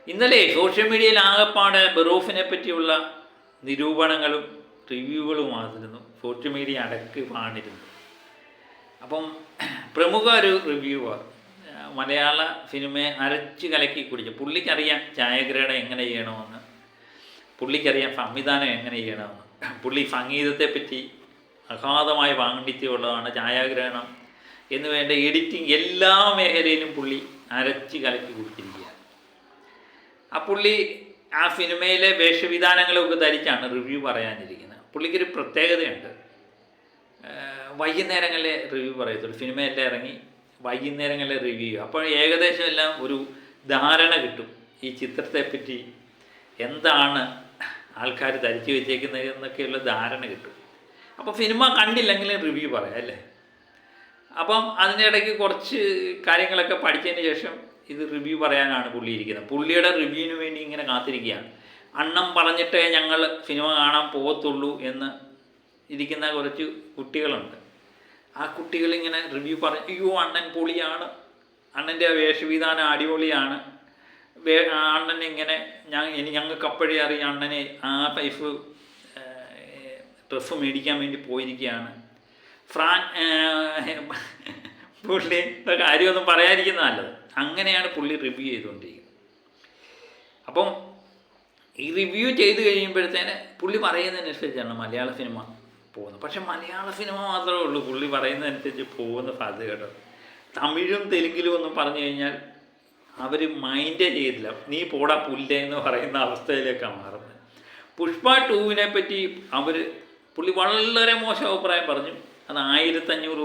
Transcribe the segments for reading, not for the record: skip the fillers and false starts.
ഇന്നലെ സോഷ്യൽ മീഡിയയിൽ ആകെപ്പാടെ ബറൂഫിനെ പറ്റിയുള്ള നിരൂപണങ്ങളും റിവ്യൂകളുമായിരുന്നു സോഷ്യൽ മീഡിയ അടക്ക് പാണിരുന്നു. അപ്പം പ്രമുഖ ഒരു റിവ്യൂവർ മലയാള സിനിമയെ അരച്ച് കലക്കി കുടിച്ചു. പുള്ളിക്കറിയാം ഛായാഗ്രഹണം എങ്ങനെ ചെയ്യണമെന്ന്, പുള്ളിക്കറിയാം സംവിധാനം എങ്ങനെ ചെയ്യണമെന്ന്, പുള്ളി സംഗീതത്തെപ്പറ്റി അഗാധമായ പാണ്ഡിത്യമുള്ളതാണ്, ഛായാഗ്രഹണം എന്ന് വേണ്ട എഡിറ്റിംഗ് എല്ലാ മേഖലയിലും പുള്ളി അരച്ച് കലക്കി കുടിച്ചിരിക്കുകയാണ്. ആ പുള്ളി ആ സിനിമയിലെ വേഷവിധാനങ്ങളൊക്കെ ധരിച്ചാണ് റിവ്യൂ പറയാനിരിക്കുന്നത്. പുള്ളിക്കൊരു പ്രത്യേകതയുണ്ട്, വൈകുന്നേരങ്ങളിലെ റിവ്യൂ പറയത്തുള്ളൂ. സിനിമയെല്ലാം ഇറങ്ങി വൈകുന്നേരങ്ങളിലെ റിവ്യൂ ചെയ്യും. അപ്പോൾ ഏകദേശം എല്ലാം ഒരു ധാരണ കിട്ടും ഈ ചിത്രത്തെപ്പറ്റി എന്താണ് ആൾക്കാർ ധരിച്ചു വെച്ചേക്കുന്നത് എന്നൊക്കെയുള്ള ധാരണ കിട്ടും. അപ്പോൾ സിനിമ കണ്ടില്ലെങ്കിലും റിവ്യൂ പറയാം അല്ലേ. അപ്പം അതിനിടയ്ക്ക് കുറച്ച് കാര്യങ്ങളൊക്കെ പഠിച്ചതിന് ശേഷം ഇത് റിവ്യൂ പറയാനാണ് പുള്ളി ഇരിക്കുന്നത്. പുള്ളിയുടെ റിവ്യൂവിന് വേണ്ടി ഇങ്ങനെ കാത്തിരിക്കുകയാണ്. അണ്ണം പറഞ്ഞിട്ടേ ഞങ്ങൾ സിനിമ കാണാൻ പോകത്തുള്ളൂ എന്ന് ഇരിക്കുന്ന കുറച്ച് കുട്ടികളുണ്ട്. ആ കുട്ടികളിങ്ങനെ റിവ്യൂ പറഞ്ഞു, അയ്യോ അണ്ണൻ പൊളിയാണ്, അണ്ണൻ്റെ വേഷവിധാനം അടിപൊളിയാണ്, അണ്ണൻ ഇങ്ങനെ ഞങ്ങൾക്ക് അപ്പോഴേ അറിയാം അണ്ണനെ ആ പൈഫ് ഡ്രസ്സ് മേടിക്കാൻ വേണ്ടി പോയിരിക്കുകയാണ്. പുള്ളി കാര്യമൊന്നും പറയാതിരിക്കുന്നത് നല്ലത്. അങ്ങനെയാണ് പുള്ളി റിവ്യൂ ചെയ്തുകൊണ്ടിരിക്കുന്നത്. അപ്പം ഈ റിവ്യൂ ചെയ്ത് കഴിയുമ്പോഴത്തേന് പുള്ളി പറയുന്നതിനനുസരിച്ചാണ് മലയാള സിനിമ പോകുന്നത്. പക്ഷെ മലയാള സിനിമ മാത്രമേ ഉള്ളൂ പുള്ളി പറയുന്നതനുസരിച്ച് പോകുന്ന സാധ്യത കേട്ടോ. തമിഴും തെലുങ്കിലും ഒന്നും പറഞ്ഞു കഴിഞ്ഞാൽ അവർ മൈൻഡേ ചെയ്തില്ല, നീ പോടാ പുല്ലേ എന്ന് പറയുന്ന അവസ്ഥയിലേക്കാണ് മാറുന്നത്. പുഷ്പ 2 പറ്റി പുള്ളി വളരെ മോശം അഭിപ്രായം പറഞ്ഞു. അത് 500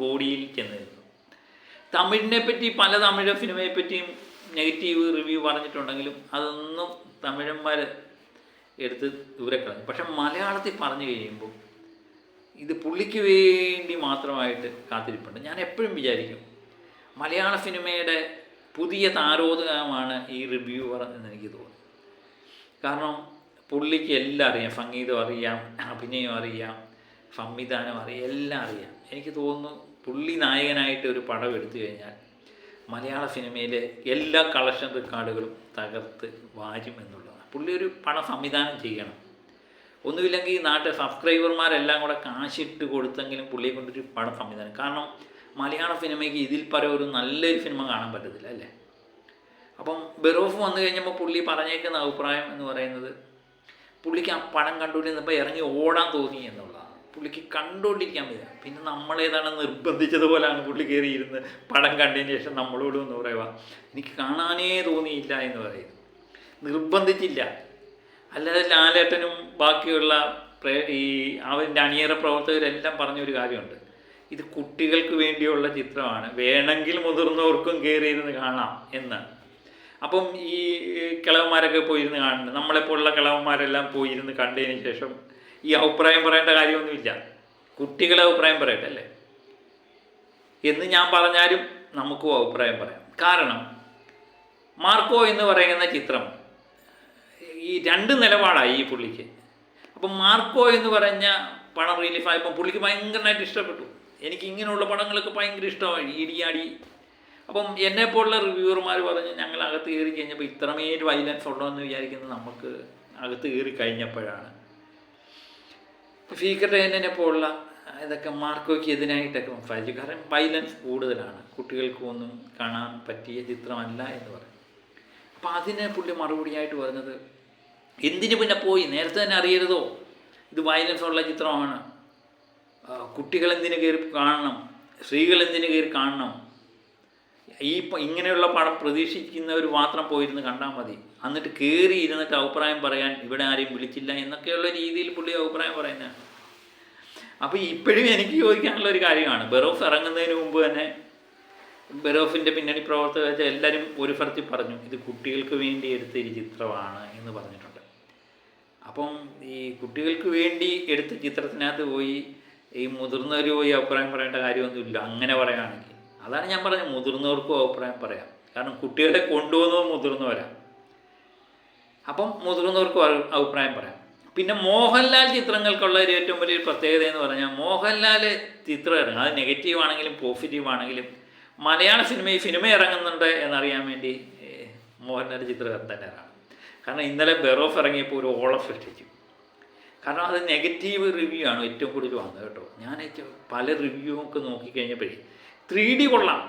കോടിയിൽ ചെന്നിരുന്നു. തമിഴിനെ പറ്റി പല തമിഴ് സിനിമയെ പറ്റിയും നെഗറ്റീവ് റിവ്യൂ പറഞ്ഞിട്ടുണ്ടെങ്കിലും അതൊന്നും തമിഴന്മാർ എടുത്ത് ദൂരെ കളഞ്ഞു. പക്ഷെ മലയാളത്തിൽ പറഞ്ഞു കഴിയുമ്പോൾ ഇത് പുള്ളിക്ക് വേണ്ടി മാത്രമായിട്ട് കാത്തിരിപ്പുണ്ട്. ഞാൻ എപ്പോഴും വിചാരിക്കും മലയാള സിനിമയുടെ പുതിയ താരോദകമാണ് ഈ റിവ്യൂവർ എന്ന് എനിക്ക് തോന്നുന്നു. കാരണം പുള്ളിക്ക് എല്ലാം അറിയാം, സംഗീതം അറിയാം, അഭിനയം അറിയാം, സംവിധാനം അറിയാം, എല്ലാം അറിയാം. എനിക്ക് തോന്നുന്നു പുള്ളി നായകനായിട്ട് ഒരു പടം എടുത്തു കഴിഞ്ഞാൽ മലയാള സിനിമയിലെ എല്ലാ കളക്ഷൻ റെക്കോർഡുകളും തകർത്ത് വാരും എന്നുള്ളതാണ്. പുള്ളി ഒരു പടം സംവിധാനം ചെയ്യണം. ഒന്നുമില്ലെങ്കിൽ ഈ നാട്ടിലെ സബ്സ്ക്രൈബർമാരെല്ലാം കൂടെ കാശിട്ട് കൊടുത്തെങ്കിലും പുള്ളിയെ കൊണ്ടൊരു പടം സംവിധാനം. കാരണം മലയാള സിനിമയ്ക്ക് ഇതിൽ പരം ഒരു നല്ലൊരു സിനിമ കാണാൻ പറ്റത്തില്ല അല്ലേ. അപ്പം ബറൂഫ് വന്നു കഴിഞ്ഞപ്പോൾ പുള്ളി പറഞ്ഞേക്കുന്ന അഭിപ്രായം എന്ന് പറയുന്നത് പുള്ളിക്ക് ആ പടം കണ്ടുകൊണ്ടിരുന്നപ്പോൾ ഇറങ്ങി ഓടാൻ തോന്നി എന്നുള്ളതാണ്. പുള്ളിക്ക് കണ്ടുകൊണ്ടിരിക്കാൻ പറ്റില്ല. പിന്നെ നമ്മളേതാണ് നിർബന്ധിച്ചതുപോലെയാണ് പുള്ളി കയറിയിരുന്ന് പടം കണ്ടതിന് ശേഷം നമ്മളോട് എന്ന് പറയുക, എനിക്ക് കാണാനേ തോന്നിയില്ല എന്ന് പറയുന്നു. നിർബന്ധിച്ചില്ല. അല്ലാതെ ലാലേട്ടനും ബാക്കിയുള്ള ഈ അവൻ്റെ അണിയറ പ്രവർത്തകരെല്ലാം പറഞ്ഞൊരു കാര്യമുണ്ട്, ഇത് കുട്ടികൾക്ക് വേണ്ടിയുള്ള ചിത്രമാണ്, വേണമെങ്കിൽ മുതിർന്നവർക്കും കയറിയിരുന്ന് കാണാം എന്ന്. അപ്പം ഈ കിളവന്മാരൊക്കെ പോയിരുന്ന് കാണുന്നത്, നമ്മളെപ്പോലുള്ള കിളവന്മാരെല്ലാം പോയിരുന്ന് കണ്ടതിന് ശേഷം ഈ അഭിപ്രായം പറയേണ്ട കാര്യമൊന്നുമില്ല, കുട്ടികളെ അഭിപ്രായം പറയട്ടെ അല്ലേ എന്ന് ഞാൻ പറഞ്ഞാലും നമുക്കും അഭിപ്രായം പറയാം. കാരണം മാർക്കോ എന്ന് പറയുന്ന ചിത്രം ഈ 2 നിലപാടായി ഈ പുള്ളിക്ക്. അപ്പം മാർക്കോ എന്ന് പറഞ്ഞ പടം റിലീഫായപ്പോൾ പുള്ളിക്ക് ഭയങ്കരമായിട്ട് ഇഷ്ടപ്പെട്ടു. എനിക്ക് ഇങ്ങനെയുള്ള പടങ്ങളൊക്കെ ഭയങ്കര ഇഷ്ടമായി, ഇടിയാടി. അപ്പം എന്നെപ്പോലുള്ള റിവ്യൂവർമാർ പറഞ്ഞ് ഞങ്ങൾ അകത്ത് കയറി കഴിഞ്ഞപ്പോൾ ഇത്രമേൽ വയലൻസ് ഉള്ളതെന്ന് വിചാരിക്കുന്നത് നമുക്ക് അകത്ത് കയറി കഴിഞ്ഞപ്പോഴാണ്. സീക്രട്ട് ഏജന്റിനെ പോലുള്ള ഇതൊക്കെ മാർക്കോയ്ക്ക് എതിനായിട്ടൊക്കെ സംസാരിച്ചു. കാരണം വയലൻസ് കൂടുതലാണ്, കുട്ടികൾക്കൊന്നും കാണാൻ പറ്റിയ ചിത്രമല്ല എന്ന് പറയും. അപ്പം അതിനെ പുള്ളി മറുപടിയായിട്ട് പറഞ്ഞത്, എന്തിനു പിന്നെ പോയി, നേരത്തെ തന്നെ അറിയരുതോ ഇത് വയലൻസ് ഉള്ള ചിത്രമാണ്, കുട്ടികളെന്തിനു കയറി കാണണം, സ്ത്രീകൾ എന്തിനു കയറി കാണണം, ഇങ്ങനെയുള്ള പടം പ്രതീക്ഷിക്കുന്നവർ മാത്രം പോയിരുന്ന് കണ്ടാൽ മതി, എന്നിട്ട് കയറി ഇരുന്നിട്ട് അഭിപ്രായം പറയാൻ ഇവിടെ ആരെയും വിളിച്ചില്ല എന്നൊക്കെയുള്ള രീതിയിൽ പുള്ളി അഭിപ്രായം പറയുന്നതാണ്. അപ്പോൾ ഇപ്പോഴും എനിക്ക് ചോദിക്കാനുള്ള ഒരു കാര്യമാണ്, ബറൂഫ് ഇറങ്ങുന്നതിന് മുമ്പ് തന്നെ ബറൂഫിൻ്റെ പിന്നണി പ്രവർത്തകർ എല്ലാവരും ഒരു സ്ഥലത്തിൽ പറഞ്ഞു ഇത് കുട്ടികൾക്ക് വേണ്ടി എടുത്തൊരു ചിത്രമാണ് എന്ന് പറഞ്ഞിട്ടുണ്ട്. അപ്പം ഈ കുട്ടികൾക്ക് വേണ്ടി എടുത്ത ചിത്രത്തിനകത്ത് പോയി ഈ മുതിർന്നവർ പോയി അഭിപ്രായം പറയേണ്ട കാര്യമൊന്നുമില്ല. അങ്ങനെ പറയുകയാണെങ്കിൽ അതാണ് ഞാൻ പറഞ്ഞത്, മുതിർന്നവർക്കും അഭിപ്രായം പറയാം. കാരണം കുട്ടികളെ കൊണ്ടുപോകുന്നത് മുതിർന്നവരാണ്. അപ്പം മുതിർന്നവർക്കും അഭിപ്രായം പറയാം. പിന്നെ മോഹൻലാൽ ചിത്രങ്ങൾക്കുള്ള ഒരു ഏറ്റവും വലിയൊരു പ്രത്യേകത എന്ന് പറഞ്ഞാൽ മോഹൻലാൽ ചിത്രം ഇറങ്ങും, അത് നെഗറ്റീവ് ആണെങ്കിലും പോസിറ്റീവ് ആണെങ്കിലും മലയാള സിനിമ ഇറങ്ങുന്നുണ്ട് എന്നറിയാൻ വേണ്ടി മോഹൻലാലിൻ്റെ ചിത്രം തന്നെ കാണും. കാരണം ഇന്നലെ ബെറോഫ് ഇറങ്ങിയപ്പോൾ ഒരു ഓളം സൃഷ്ടിച്ചു. കാരണം അത് നെഗറ്റീവ് റിവ്യൂ ആണ് ഏറ്റവും കൂടുതൽ വന്നത് കേട്ടോ. ഞാൻ പല റിവ്യൂ ഒക്കെ നോക്കിക്കഴിഞ്ഞപ്പോഴേ 3D കൊള്ളാം,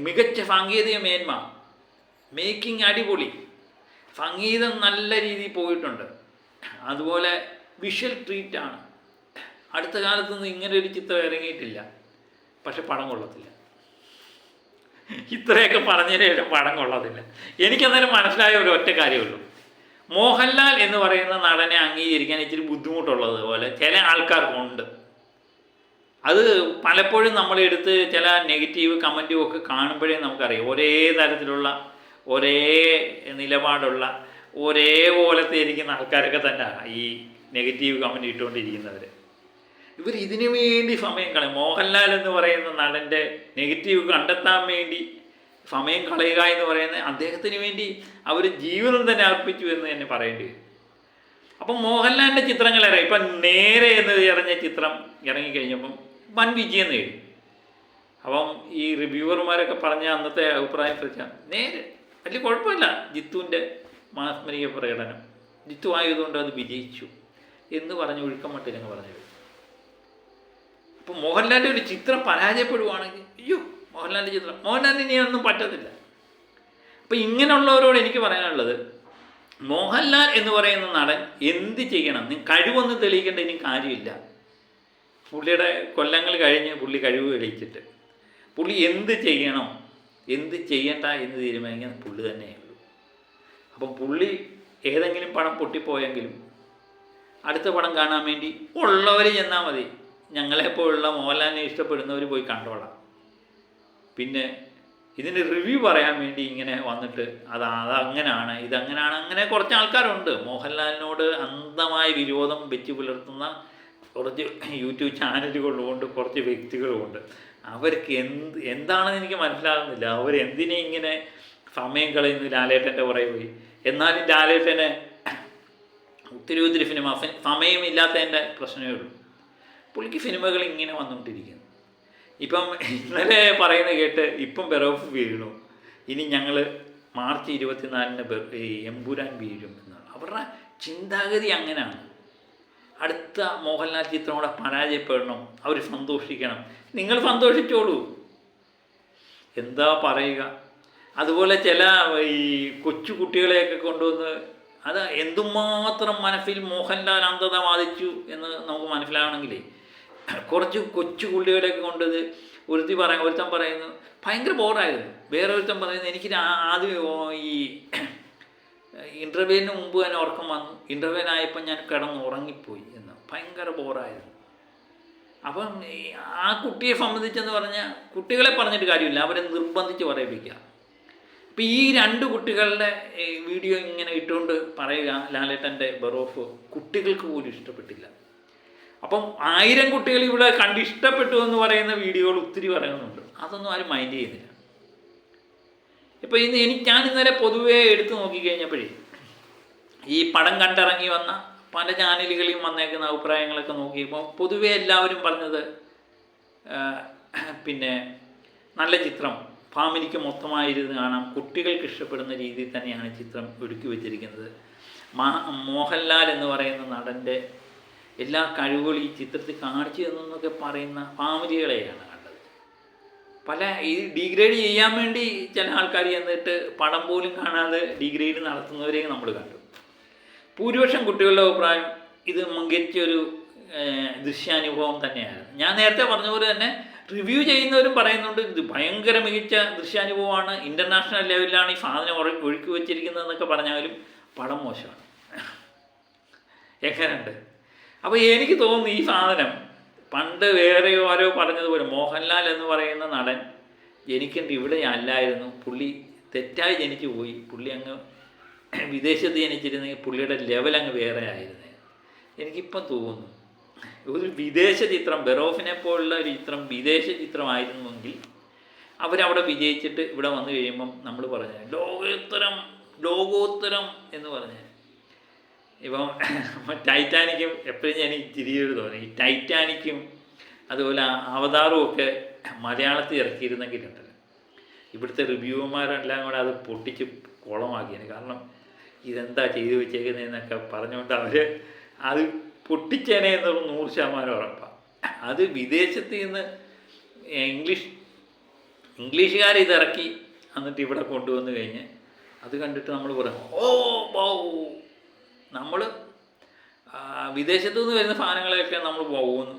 മികച്ച സാങ്കേതിക മേന്മ, മേക്കിംഗ് അടിപൊളി, സംഗീതം നല്ല രീതിയിൽ പോയിട്ടുണ്ട്, അതുപോലെ വിഷ്വൽ ട്രീറ്റാണ്, അടുത്ത കാലത്തൊന്നും ഇങ്ങനെ ഒരു ചിത്രം ഇറങ്ങിയിട്ടില്ല, പക്ഷെ പടം കൊള്ളത്തില്ല. ഇത്രയൊക്കെ പറഞ്ഞതിന് ശേഷം പടം കൊള്ളത്തില്ല. എനിക്കന്നേരം മനസ്സിലായ ഒരു ഒറ്റ കാര്യമുള്ളൂ, മോഹൻലാൽ എന്ന് പറയുന്ന നടനെ അംഗീകരിക്കാൻ ഇച്ചിരി ബുദ്ധിമുട്ടുള്ളത് പോലെ ചില ആൾക്കാർക്കുണ്ട്. അത് പലപ്പോഴും നമ്മളെടുത്ത് ചില നെഗറ്റീവ് കമൻറ്റും ഒക്കെ കാണുമ്പോഴേ നമുക്കറിയാം, ഒരേ തരത്തിലുള്ള ഒരേ നിലപാടുള്ള ഒരേപോലത്തെ ഇരിക്കുന്ന ആൾക്കാരൊക്കെ തന്നെ ഈ നെഗറ്റീവ് കമൻറ്റ് ഇട്ടുകൊണ്ടിരിക്കുന്നവർ. ഇവർ ഇതിനു വേണ്ടി സമയം കളയും. മോഹൻലാൽ എന്ന് പറയുന്ന നടൻ്റെ നെഗറ്റീവ് കണ്ടെത്താൻ വേണ്ടി സമയം കളയുക എന്ന് പറയുന്നത് അദ്ദേഹത്തിന് വേണ്ടി അവർ ജീവിതം തന്നെ അർപ്പിച്ചു എന്ന് തന്നെ പറയേണ്ടി വരും. അപ്പം മോഹൻലാലിൻ്റെ ചിത്രങ്ങൾ ഇറങ്ങി, ഇപ്പം നേരെ എന്ന് പറഞ്ഞ ചിത്രം ഇറങ്ങിക്കഴിഞ്ഞപ്പം വൻ വിജയം നേടി. അപ്പം ഈ റിവ്യൂവർമാരൊക്കെ പറഞ്ഞ അന്നത്തെ അഭിപ്രായം വെച്ചാൽ നേരെ വലിയ കുഴപ്പമില്ല, ജിത്തുവിൻ്റെ മാസ്മരിക പ്രകടനം, ജിത്തു ആയതുകൊണ്ട് അത് വിജയിച്ചു എന്ന് പറഞ്ഞ് ഒഴുക്കം മട്ടിലങ്ങ് പറഞ്ഞു. അപ്പം മോഹൻലാലിൻ്റെ ഒരു ചിത്രം പരാജയപ്പെടുവാണെങ്കിൽ അയ്യോ മോഹൻലാലിൻ്റെ ചിത്രം, മോഹൻലാലിന് ഇനി ഒന്നും പറ്റത്തില്ല. അപ്പം ഇങ്ങനെയുള്ളവരോട് എനിക്ക് പറയാനുള്ളത്, മോഹൻലാൽ എന്ന് പറയുന്ന നടൻ എന്ത് ചെയ്യണം, കഴിവൊന്നും തെളിയിക്കേണ്ട ഇനി കാര്യമില്ല. പുള്ളിയുടെ കൊല്ലങ്ങൾ കഴിഞ്ഞ് പുള്ളി കഴിവ് തെളിയിച്ചിട്ട് പുള്ളി എന്ത് ചെയ്യണം എന്ത് ചെയ്യണ്ട എന്ന് തീരുമാനിക്കാൻ പുള്ളി തന്നെയുള്ളൂ. അപ്പം പുള്ളി ഏതെങ്കിലും പടം പൊട്ടിപ്പോയെങ്കിലും അടുത്ത പടം കാണാൻ വേണ്ടി ഉള്ളവർ ചെന്നാൽ മതി. ഞങ്ങളെപ്പോലുള്ള മോഹൻലാലിനെ ഇഷ്ടപ്പെടുന്നവർ പോയി കണ്ടോളാം. പിന്നെ ഇതിന് റിവ്യൂ പറയാൻ വേണ്ടി ഇങ്ങനെ വന്നിട്ട് അതങ്ങനെയാണ് ഇതങ്ങനെയാണ്, അങ്ങനെ കുറച്ച് ആൾക്കാരുണ്ട്. മോഹൻലാലിനോട് അന്ധമായ വിരോധം വെച്ച് പുലർത്തുന്ന കുറച്ച് യൂട്യൂബ് ചാനലുകളുമുണ്ട്, കുറച്ച് വ്യക്തികളുമുണ്ട്. അവർക്ക് എന്താണെന്ന് എനിക്ക് മനസ്സിലാകുന്നില്ല. അവരെന്തിനെ ഇങ്ങനെ സമയം കളയുന്നു ലാലേട്ടൻ്റെ പുറകെ പോയി. എന്നാലും ലാലേട്ടന് ഒത്തിരി സിനിമ സമയമില്ലാത്തതിൻ്റെ പ്രശ്നമേ ഉള്ളൂ. പുള്ളിക്ക് സിനിമകൾ ഇങ്ങനെ വന്നുകൊണ്ടിരിക്കുന്നു. ഇപ്പം ഇന്നലെ പറയുന്നത് കേട്ട് ഇപ്പം ബെറോഫ് വീണു, ഇനി ഞങ്ങൾ മാർച്ച് 24 എമ്പുരാൻ വീഴും എന്നാണ്. അവരുടെ ചിന്താഗതി അങ്ങനെയാണ്. അടുത്ത മോഹൻലാൽ ചിത്രം കൂടെ പരാജയപ്പെടണം, അവർ സന്തോഷിക്കണം. നിങ്ങൾ സന്തോഷിച്ചോളൂ, എന്താ പറയുക. അതുപോലെ ചില ഈ കൊച്ചു കുട്ടികളെയൊക്കെ കൊണ്ടുവന്ന് അത് എന്തുമാത്രം മനസ്സിൽ മോഹൻലാൽ അന്ധത ബാധിച്ചു എന്ന് നമുക്ക് മനസ്സിലാകണമെങ്കിലേ, കുറച്ച് കൊച്ചു കുട്ടികളെയൊക്കെ കൊണ്ടത് ഒരുത്തൻ പറയുന്നു ഭയങ്കര ബോറായിരുന്നു, വേറെ ഒരുത്തൻ പറയുന്നത് എനിക്ക് ആദ്യം ഈ ഇൻ്റർവ്യൂവിന് മുമ്പ് തന്നെ ഉറക്കം വന്നു, ഇൻ്റർവ്യൂവിനായപ്പോൾ ഞാൻ കിടന്ന് ഉറങ്ങിപ്പോയി എന്ന്, ഭയങ്കര ബോറായിരുന്നു. അപ്പം ആ കുട്ടിയെ സംബന്ധിച്ചെന്ന് പറഞ്ഞാൽ കുട്ടികളെ പറഞ്ഞിട്ട് കാര്യമില്ല, അവരെ നിർബന്ധിച്ച് പറയിപ്പിക്കുക. അപ്പം ഈ 2 കുട്ടികളുടെ വീഡിയോ ഇങ്ങനെ ഇട്ടുകൊണ്ട് പറയുക ലാലേട്ടൻ്റെ ബെറോഫ് കുട്ടികൾക്ക് പോലും ഇഷ്ടപ്പെട്ടില്ല. അപ്പം 1000 കുട്ടികൾ ഇവിടെ ഇഷ്ടപ്പെട്ടു എന്ന് പറയുന്ന വീഡിയോകൾ ഒത്തിരി പറയുന്നുണ്ട്, അതൊന്നും ആരും മൈൻഡ് ചെയ്യുന്നില്ല. ഇപ്പോൾ ഞാൻ ഇന്നലെ പൊതുവേ എടുത്തു നോക്കിക്കഴിഞ്ഞപ്പോഴേ ഈ പടം കണ്ടിറങ്ങി വന്ന പല ചാനലുകളിലും വന്നേക്കുന്ന അഭിപ്രായങ്ങളൊക്കെ നോക്കിയപ്പോൾ പൊതുവേ എല്ലാവരും പറഞ്ഞത് പിന്നെ നല്ല ചിത്രം, ഫാമിലിക്ക് മൊത്തമായിരുന്ന് കാണാം, കുട്ടികൾക്ക് ഇഷ്ടപ്പെടുന്ന രീതിയിൽ തന്നെയാണ് ചിത്രം ഒരുക്കി വച്ചിരിക്കുന്നത്. മോഹൻലാൽ എന്ന് പറയുന്ന നടൻ്റെ എല്ലാ കഴിവുകളും ഈ ചിത്രത്തിൽ കാണിച്ചു തന്നൊക്കെ പറയുന്ന ഫാമിലികളെയാണ് കണ്ടത്. പല ഈ ഡീഗ്രേഡ് ചെയ്യാൻ വേണ്ടി ചില ആൾക്കാർ ചെന്നിട്ട് പടം പോലും കാണാതെ ഡീഗ്രേഡ് നടത്തുന്നവരെയും നമ്മൾ കണ്ടു. ഭൂരിപക്ഷം കുട്ടികളുടെ അഭിപ്രായം ഇത് മികച്ചൊരു ദൃശ്യാനുഭവം തന്നെയാണ്. ഞാൻ നേരത്തെ പറഞ്ഞ പോലെ തന്നെ റിവ്യൂ ചെയ്യുന്നവരും പറയുന്നുണ്ട് ഇത് ഭയങ്കര മികച്ച ദൃശ്യാനുഭവമാണ്, ഇൻ്റർനാഷണൽ ലെവലിലാണ് ഈ സാധനം ഒഴുക്കി വച്ചിരിക്കുന്നതെന്നൊക്കെ പറഞ്ഞാലും പടം മോശമാണ്. എങ്ങനെയുണ്ട്? അപ്പോൾ എനിക്ക് തോന്നുന്നു ഈ സാധനം പണ്ട് വേറെ ആരോ പറഞ്ഞതുപോലെ മോഹൻലാൽ എന്ന് പറയുന്ന നടൻ ജനിക്കേണ്ട ഇവിടെ അല്ലായിരുന്നു, പുള്ളി തെറ്റായി ജനിച്ചു പോയി, പുള്ളി അങ്ങ് വിദേശത്ത് ജനിച്ചിരുന്നെങ്കിൽ പുള്ളിയുടെ ലെവൽ അങ്ങ് വേറെ ആയിരുന്നു. എനിക്കിപ്പം തോന്നുന്നു ഒരു വിദേശ ചിത്രം, ബെറോഫിനെ പോലുള്ള ഒരു ചിത്രം വിദേശ ചിത്രമായിരുന്നുവെങ്കിൽ അവരവിടെ വിജയിച്ചിട്ട് ഇവിടെ വന്നു കഴിയുമ്പം നമ്മൾ പറഞ്ഞ ലോകോത്തരം എന്ന് പറഞ്ഞ് ഇപ്പം ടൈറ്റാനിക്കും എപ്പോഴും എനിക്ക് തിരികെ തോന്നി, ഈ ടൈറ്റാനിക്കും അതുപോലെ അവതാറും ഒക്കെ മലയാളത്തിൽ ഇറക്കിയിരുന്നെങ്കിലുണ്ടല്ലോ ഇവിടുത്തെ റിവ്യൂവർമാരെല്ലാം കൂടെ അത് പൊട്ടിച്ച് കുളമാക്കിയാണ്. കാരണം ഇതെന്താ ചെയ്തു വെച്ചേക്കുന്നതെന്നൊക്കെ പറഞ്ഞുകൊണ്ട് അവർ അത് പൊട്ടിച്ചേനെ എന്നുള്ള 100% ഉറപ്പാണ്. അത് വിദേശത്ത് നിന്ന് ഇംഗ്ലീഷുകാർ ഇതിറക്കി എന്നിട്ട് ഇവിടെ കൊണ്ടുവന്ന് കഴിഞ്ഞ് അത് കണ്ടിട്ട് നമ്മൾ പറയും ഓ ബൗ. നമ്മൾ വിദേശത്തു നിന്ന് വരുന്ന സാധനങ്ങളെയൊക്കെ നമ്മൾ പോകുന്നു.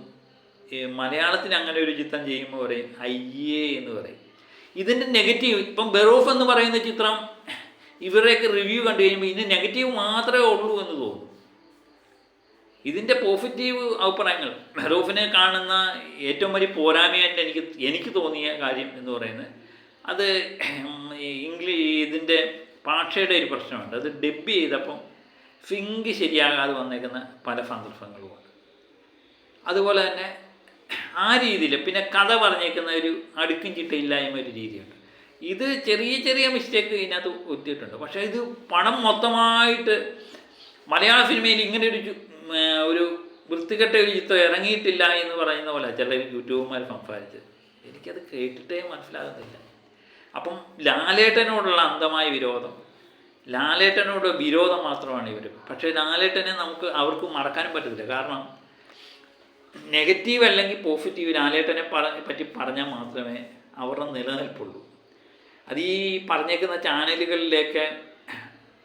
മലയാളത്തിൽ അങ്ങനെ ഒരു ചിത്രം ചെയ്യുമ്പോൾ പറയും അയ്യേ എന്ന് പറയും. ഇതിൻ്റെ നെഗറ്റീവ്, ഇപ്പം ബെറോഫ് എന്ന് പറയുന്ന ചിത്രം ഇവരുടെയൊക്കെ റിവ്യൂ കണ്ടു കഴിയുമ്പോൾ ഇതിന് നെഗറ്റീവ് മാത്രമേ ഉള്ളൂ എന്ന് തോന്നുന്നു. ഇതിൻ്റെ പോസിറ്റീവ് അഭിപ്രായങ്ങൾ, ബെറോഫിനെ കാണുന്ന ഏറ്റവും വലിയ പോരായ്മയായിട്ട് എനിക്ക് തോന്നിയ കാര്യം എന്ന് പറയുന്നത് അത് ഇതിൻ്റെ ഭാഷയുടെ ഒരു പ്രശ്നമുണ്ട്. അത് ഡബ് ചെയ്തപ്പം ഫിങ്ക് ശരിയാകാതെ വന്നേക്കുന്ന പല സന്ദർഭങ്ങളുമുണ്ട്. അതുപോലെ തന്നെ ആ രീതിയിൽ പിന്നെ കഥ പറഞ്ഞേക്കുന്ന ഒരു അടുക്കും ചിട്ടയില്ലായ്മ ഒരു രീതിയുണ്ട്. ഇത് ചെറിയ ചെറിയ മിസ്റ്റേക്ക് ഇതിനകത്ത് ഒത്തിയിട്ടുണ്ട്. പക്ഷേ ഇത് പണം മൊത്തമായിട്ട് മലയാള സിനിമയിൽ ഇങ്ങനെ ഒരു വൃത്തികെട്ട ഒരു ചിത്രം ഇറങ്ങിയിട്ടില്ല എന്ന് പറയുന്ന പോലെ ചില യൂട്യൂബർമാർ സംസാരിച്ചത് എനിക്കത് കേട്ടിട്ടേ മനസ്സിലാകുന്നില്ല. അപ്പം ലാലേട്ടനോടുള്ള അന്ധമായ വിരോധം, ലാലേട്ടനോട് വിരോധം മാത്രമാണ് ഇവർ. പക്ഷേ ലാലേട്ടനെ അവർക്ക് മറക്കാനും പറ്റത്തില്ല. കാരണം നെഗറ്റീവ് അല്ലെങ്കിൽ പോസിറ്റീവ് ലാലേട്ടനെ പറ്റി പറഞ്ഞാൽ മാത്രമേ അവരുടെ നിലനിൽപ്പുള്ളൂ. അത് ഈ പറഞ്ഞേക്കുന്ന ചാനലുകളിലേക്ക്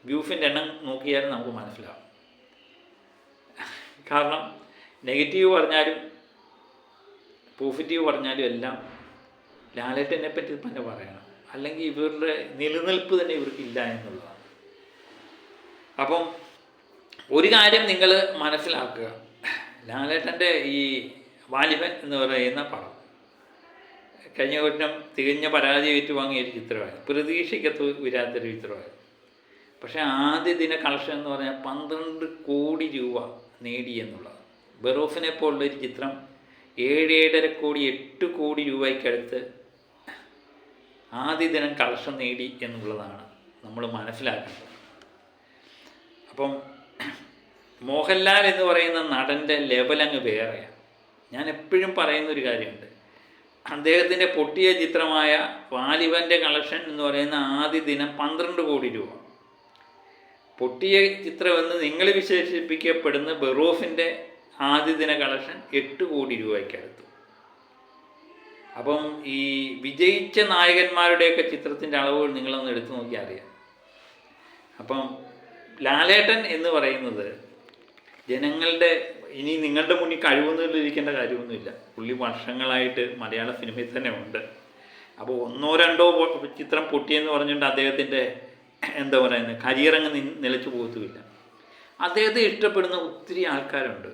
വ്യൂസിൻ്റെ എണ്ണം നോക്കിയാലും നമുക്ക് മനസ്സിലാവും. കാരണം നെഗറ്റീവ് പറഞ്ഞാലും പോസിറ്റീവ് പറഞ്ഞാലും എല്ലാം ലാലേട്ടനെ പറ്റി തന്നെ പറയണം, അല്ലെങ്കിൽ ഇവരുടെ നിലനിൽപ്പ് തന്നെ ഇവർക്കില്ല എന്നുള്ളതാണ്. അപ്പം ഒരു കാര്യം നിങ്ങൾ മനസ്സിലാക്കുക, ലാലേട്ടൻ്റെ ഈ വാലിബൻ എന്ന് പറയുന്ന പടം കഴിഞ്ഞ കൊല്ലം തികഞ്ഞ പരാജയം ഏറ്റുവാങ്ങിയ ഒരു ചിത്രമായിരുന്നു. പ്രതീക്ഷയ്ക്കത്ത് വരാത്തൊരു ചിത്രമായിരുന്നു. പക്ഷേ ആദ്യ ദിന കളക്ഷൻ എന്ന് പറഞ്ഞാൽ 12 കോടി രൂപ നേടി എന്നുള്ളത്. ബെറോഫിനെ പോലുള്ളൊരു ചിത്രം 7-7.5 കോടി 8 കോടി രൂപയ്ക്കടുത്ത് ആദ്യ ദിനം കളക്ഷൻ നേടി എന്നുള്ളതാണ് നമ്മൾ മനസ്സിലാക്കേണ്ടത്. അപ്പം മോഹൻലാൽ എന്ന് പറയുന്ന നടൻ്റെ ലെവലങ്ങ് വേറെയാണ്. ഞാൻ എപ്പോഴും പറയുന്നൊരു കാര്യമുണ്ട്, അദ്ദേഹത്തിൻ്റെ പൊട്ടിയ ചിത്രമായ വാലിബൻ്റെ കളക്ഷൻ എന്ന് പറയുന്ന ആദ്യ ദിനം 12 കോടി രൂപ. പൊട്ടിയ ചിത്രമെന്ന് നിങ്ങൾ വിശേഷിപ്പിക്കപ്പെടുന്ന ബെറോഫിൻ്റെ ആദ്യ ദിന കളക്ഷൻ 8 കോടി രൂപയ്ക്കടുത്തു. അപ്പം ഈ വിജയിച്ച നായകന്മാരുടെയൊക്കെ ചിത്രത്തിൻ്റെ അളവുകൾ നിങ്ങളൊന്ന് എടുത്തു നോക്കിയാൽ അറിയാം. അപ്പം ലാലേട്ടൻ എന്ന് പറയുന്നത് ജനങ്ങളുടെ ഇനി നിങ്ങളുടെ മുന്നിൽ കഴിവൊന്നുമിരിക്കേണ്ട കാര്യമൊന്നുമില്ല. പുള്ളി വർഷങ്ങളായിട്ട് മലയാള സിനിമയിൽ തന്നെ ഉണ്ട്. അപ്പോൾ 1-2 ചിത്രം പൊട്ടിയെന്ന് പറഞ്ഞുകൊണ്ട് അദ്ദേഹത്തിൻ്റെ എന്താ പറയുന്നത് കരിയറങ്ങ് നിലച്ചു പോകത്തുമില്ല. അദ്ദേഹത്തെ ഇഷ്ടപ്പെടുന്ന ഒത്തിരി ആൾക്കാരുണ്ട്,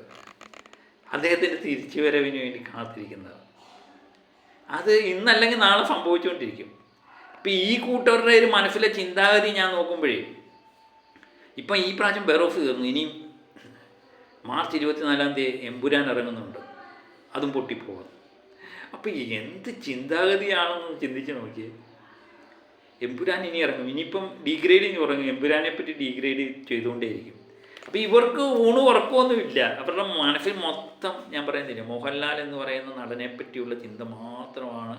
അദ്ദേഹത്തിൻ്റെ തിരിച്ചുവരവിന് വേണ്ടി കാത്തിരിക്കുന്നത്. അത് ഇന്നല്ലെങ്കിൽ നാളെ സംഭവിച്ചുകൊണ്ടിരിക്കും. ഇപ്പം ഈ കൂട്ടരുടെ ഒരു മനസ്സിലെ ചിന്താഗതി ഞാൻ നോക്കുമ്പോഴേ ഇപ്പം ഈ പ്രാവശ്യം ബെറോഫ് തീർന്നു, ഇനിയും മാർച്ച് 24 എമ്പുരാൻ ഇറങ്ങുന്നുണ്ട്, അതും പൊട്ടിപ്പോകും. അപ്പോൾ എന്ത് ചിന്താഗതിയാണെന്ന് ചിന്തിച്ച് നോക്കിയേ. എമ്പുരാൻ ഇനി ഇറങ്ങും, ഇനിയിപ്പം ഡീഗ്രേഡിങ് തുടങ്ങും, എമ്പുരാനെ പറ്റി ഡീഗ്രേഡ് ചെയ്തുകൊണ്ടേയിരിക്കും. അപ്പോൾ ഇവർക്ക് ഉറക്കമൊന്നുമില്ല. അവരുടെ മനസ്സിൽ മൊത്തം ഞാൻ പറയുന്നില്ല, മോഹൻലാൽ എന്ന് പറയുന്ന നടനെ പറ്റിയുള്ള ചിന്ത മാത്രമാണ്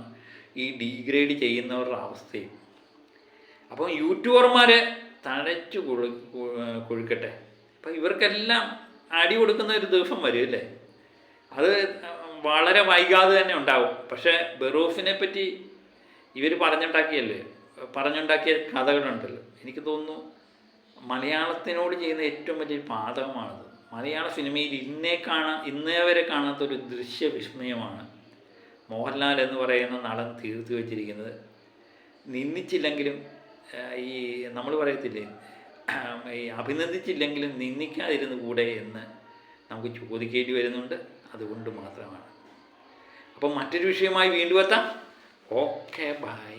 ഈ ഡീഗ്രേഡ് ചെയ്യുന്നവരുടെ അവസ്ഥയും. അപ്പം യൂട്യൂബർമാരെ തഴച്ചു കൊഴുക്കട്ടെ. അപ്പം ഇവർക്കെല്ലാം അടി കൊടുക്കുന്ന ഒരു ദിവസം വരും അല്ലേ. അത് വളരെ വൈകാതെ തന്നെ ഉണ്ടാവും. പക്ഷേ ബെറോഫിനെ പറ്റി ഇവർ പറഞ്ഞുണ്ടാക്കിയ കഥകളുണ്ടല്ലോ. എനിക്ക് തോന്നുന്നു മലയാളത്തിനോട് ചെയ്യുന്ന ഏറ്റവും വലിയൊരു പാതകമാണത്. മലയാള സിനിമയിൽ ഇന്നേ വരെ കാണാത്തൊരു ദൃശ്യവിസ്മയമാണ് മോഹൻലാൽ എന്ന് പറയുന്ന നടൻ തീർത്തു വച്ചിരിക്കുന്നത്. നിന്ദിച്ചില്ലെങ്കിലും ഈ നമ്മൾ പറയത്തില്ലേ, ഈ അഭിനന്ദിച്ചില്ലെങ്കിലും നിന്ദിക്കാതിരുന്നു കൂടെ എന്ന് നമുക്ക് ചോദിക്കേണ്ടി വരുന്നുണ്ട്. അതുകൊണ്ട് മാത്രമാണ്. അപ്പം മറ്റൊരു വിഷയമായി വീണ്ടും എത്താം. Okay, by.